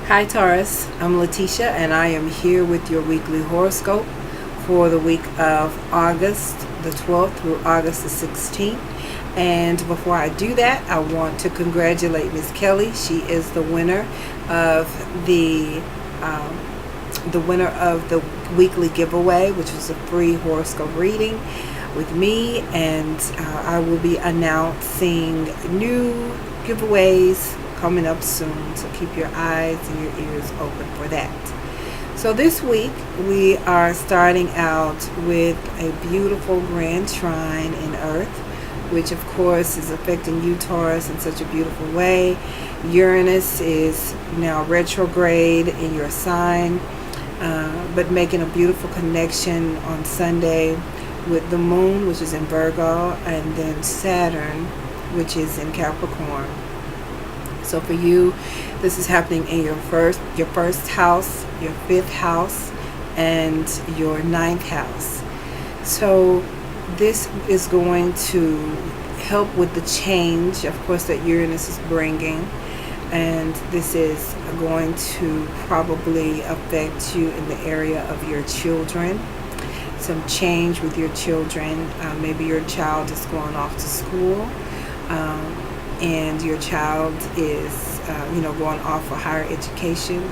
Hi Taurus, I'm Lateesha and I am here with your weekly horoscope for the week of August the 12th through August the 16th. And before I do that, I want to congratulate Miss Kelly. She is the winner of the weekly giveaway, which was a free horoscope reading with me, and I will be announcing new giveaways coming up soon, so keep your eyes and your ears open for that. So this week we are starting out with a beautiful grand trine in Earth, which of course is affecting you, Taurus, in such a beautiful way. Uranus is now retrograde in your sign, but making a beautiful connection on Sunday with the moon, which is in Virgo, and then Saturn, which is in Capricorn. So for you, this is happening in your first house, your fifth house, and your ninth house. So this is going to help with the change, of course, that Uranus is bringing. And this is going to probably affect you in the area of your children. Some change with your children. Maybe your child is going off to school. And your child is, going off for higher education.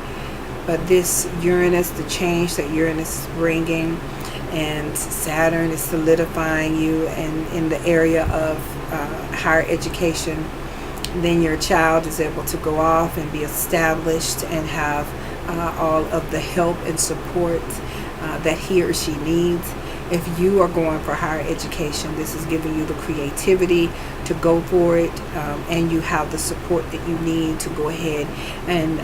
But this Uranus, the change that Uranus is bringing, and Saturn is solidifying you and in the area of higher education, then your child is able to go off and be established and have all of the help and support that he or she needs. If you are going for higher education, this is giving you the creativity to go for it, and you have the support that you need to go ahead and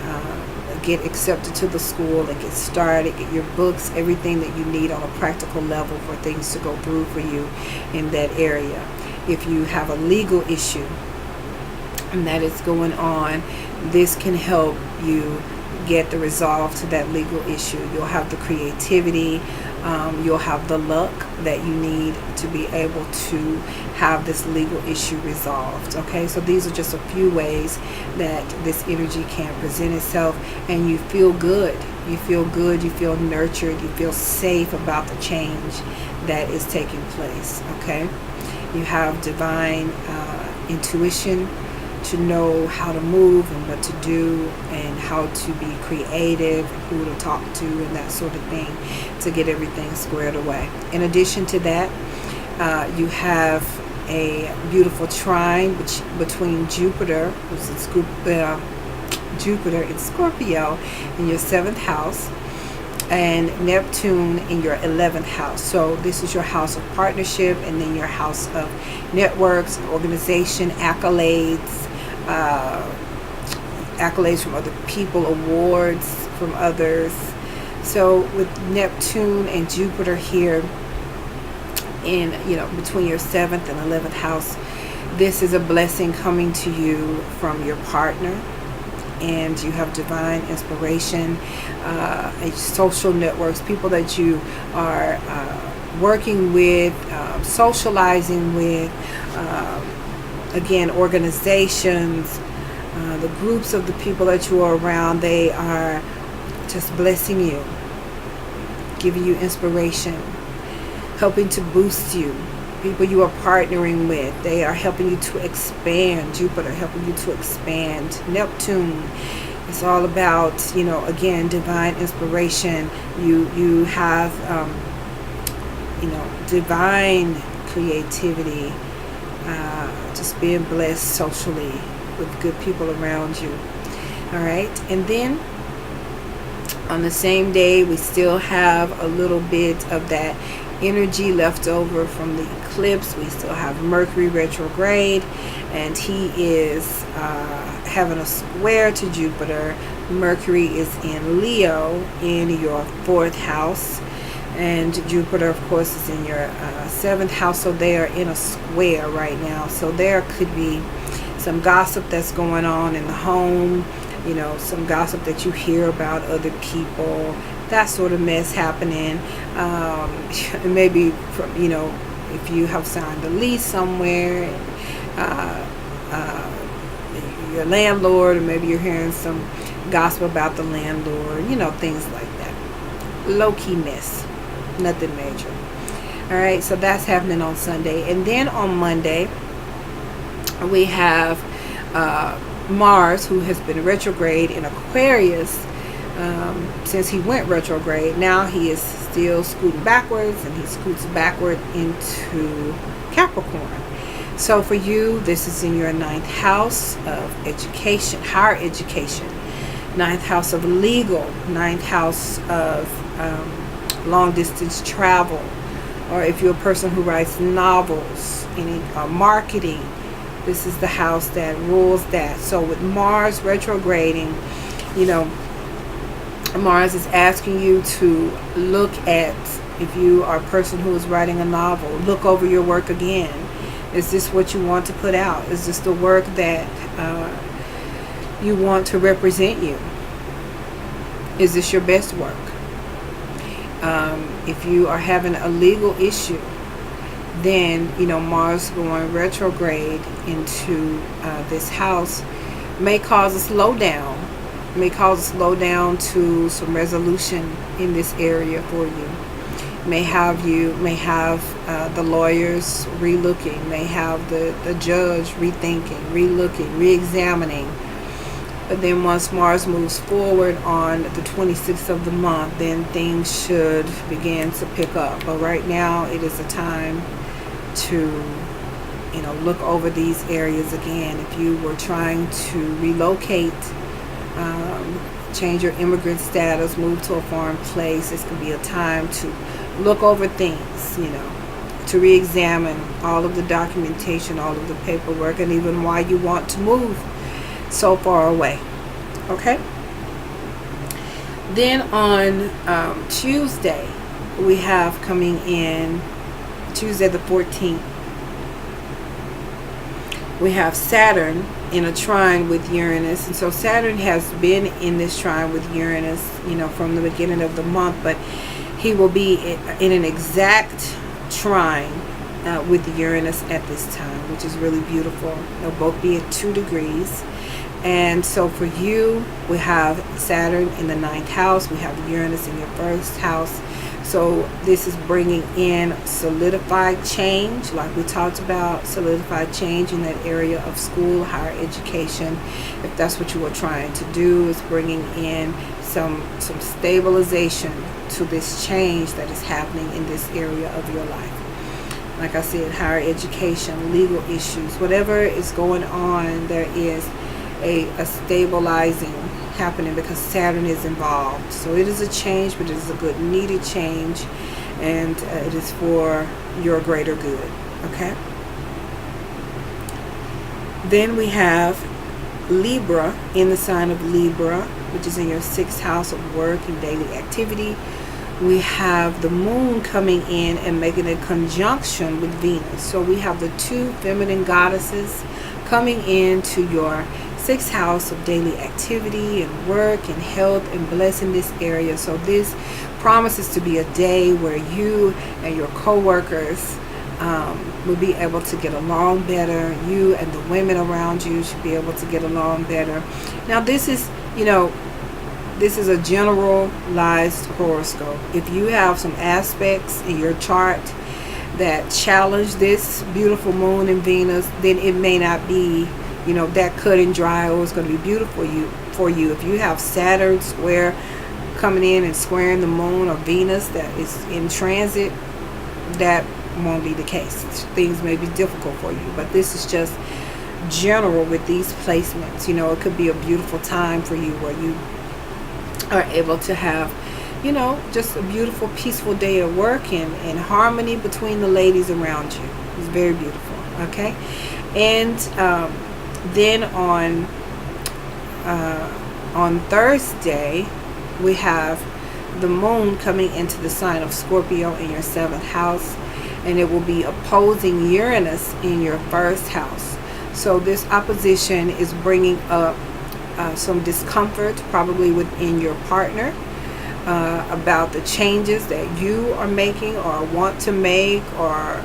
get accepted to the school and get started, get your books, everything that you need on a practical level for things to go through for you in that area. If you have a legal issue and that is going on, this can help you get the resolve to that legal issue. You'll have the creativity, you'll have the luck that you need to be able to have this legal issue resolved. Okay, so these are just a few ways that this energy can present itself, and you feel good. You feel good, you feel nurtured, you feel safe about the change that is taking place. Okay, you have divine intuition to know how to move and what to do and how to be creative, who to talk to, and that sort of thing to get everything squared away. In addition to that, you have a beautiful trine between Jupiter, which is Jupiter in Scorpio in your 7th house, and Neptune in your 11th house. So this is your house of partnership, and then your house of networks, organization, accolades from other people, awards from others. So with Neptune and Jupiter here in, between your 7th and 11th house, this is a blessing coming to you from your partner, and you have divine inspiration, social networks, people that you are working with, socializing with, again, organizations, the groups of the people that you are around, they are just blessing you, giving you inspiration, helping to boost you. People you are partnering with, they are helping you to expand. Jupiter helping you to expand. Neptune is all about, again, divine inspiration. You have, divine creativity, just being blessed socially with good people around you. All right, and then on the same day, we still have a little bit of that energy left over from the eclipse. We still have Mercury retrograde, and he is having a square to Jupiter. Mercury is in Leo in your 4th house, and Jupiter, of course, is in your 7th house, so they are in a square right now. So there could be some gossip that's going on in the home, some gossip that you hear about other people, that sort of mess happening. Maybe from, if you have signed a lease somewhere, and your landlord, or maybe you're hearing some gossip about the landlord, things like that. Low-key mess, nothing major. All right, so that's happening on Sunday. And then on Monday, we have Mars, who has been retrograde in Aquarius since he went retrograde. Now he is still scooting backwards, and he scoots backward into Capricorn. So for you, this is in your 9th house of education, higher education, 9th house of legal, 9th house of long distance travel, or if you're a person who writes novels, marketing, this is the house that rules that. So with Mars retrograding, Mars is asking you to look at, if you are a person who is writing a novel, look over your work again. Is this what you want to put out? Is this the work that you want to represent you? Is this your best work? If you are having a legal issue, then Mars going retrograde into this house may cause a slowdown, to some resolution in this area for you. May have the lawyers relooking, may have the judge rethinking, relooking, re-examining. But then once Mars moves forward on the 26th of the month, then things should begin to pick up. But right now, it is a time to look over these areas again. If you were trying to relocate, change your immigrant status, move to a foreign place, this could be a time to look over things, to re-examine all of the documentation, all of the paperwork, and even why you want to move so far away. Okay? Then on Tuesday, we have coming in, Tuesday the 14th, we have Saturn in a trine with Uranus. And so Saturn has been in this trine with Uranus, from the beginning of the month, but he will be in an exact trine with Uranus at this time, which is really beautiful. They'll both be at 2 degrees. And so for you, we have Saturn in the 9th house. We have Uranus in your 1st house. So this is bringing in solidified change, like we talked about, solidified change in that area of school, higher education. If that's what you are trying to do, is bringing in some stabilization to this change that is happening in this area of your life. Like I said, higher education, legal issues, whatever is going on, there is a stabilizing happening because Saturn is involved. So it is a change, but it is a good needed change, and it is for your greater good. Okay? Then we have Libra in the sign of Libra, which is in your 6th house of work and daily activity. We have the moon coming in and making a conjunction with Venus. So we have the 2 feminine goddesses coming into your 6th house of daily activity and work and health and blessing this area. So this promises to be a day where you and your co-workers will be able to get along better. You and the women around you should be able to get along better. Now this is, this is a generalized horoscope. If you have some aspects in your chart that challenge this beautiful moon and Venus, then it may not be, that cut and dry, or it's going to be beautiful for you. If you have Saturn square coming in and squaring the moon or Venus that is in transit, that won't be the case. Things may be difficult for you, but this is just general with these placements. It could be a beautiful time for you where you are able to have, just a beautiful, peaceful day at work and harmony between the ladies around you. It's very beautiful. Okay? And then on Thursday, we have the moon coming into the sign of Scorpio in your 7th house, and it will be opposing Uranus in your 1st house. So this opposition is bringing up some discomfort, probably within your partner, about the changes that you are making or want to make, or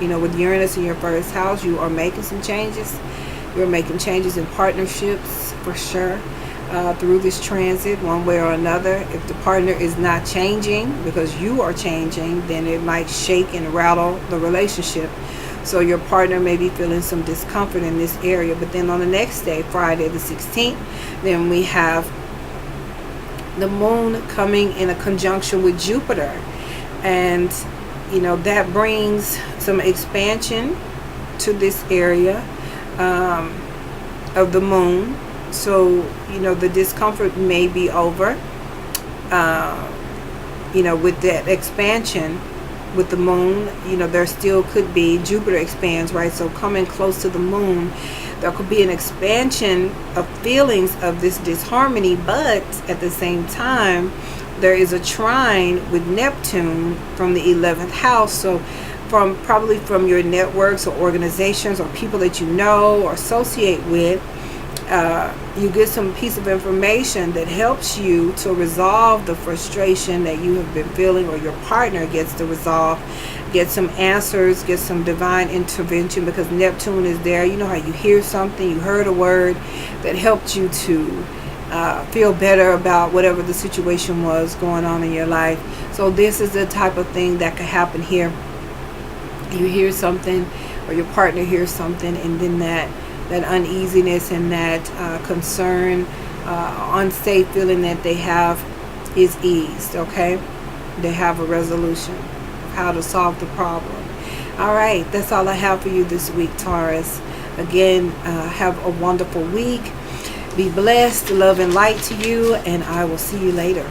with Uranus in your 1st house, you are making some changes. You're making changes in partnerships for sure. through this transit one way or another. If the partner is not changing because you are changing, then it might shake and rattle the relationship. So your partner may be feeling some discomfort in this area. But then on the next day, Friday the 16th, then we have the moon coming in a conjunction with Jupiter. And, you know, that brings some expansion to this area of the moon. So, you know, the discomfort may be over, you know, with that expansion with the moon. You know, there still could be, Jupiter expands, right? So coming close to the moon, there could be an expansion of feelings of this disharmony, but at the same time, there is a trine with Neptune from the 11th house. So probably from your networks or organizations or people that you know or associate with, you get some piece of information that helps you to resolve the frustration that you have been feeling, or your partner gets to resolve, get some answers, get some divine intervention, because Neptune is there. You know how you hear something, you heard a word that helped you to feel better about whatever the situation was going on in your life. So this is the type of thing that could happen here. You hear something, or your partner hears something, and then that uneasiness and that concern, unsafe feeling that they have is eased, okay? They have a resolution of how to solve the problem. All right, that's all I have for you this week, Taurus. Again, have a wonderful week. Be blessed, love and light to you, and I will see you later.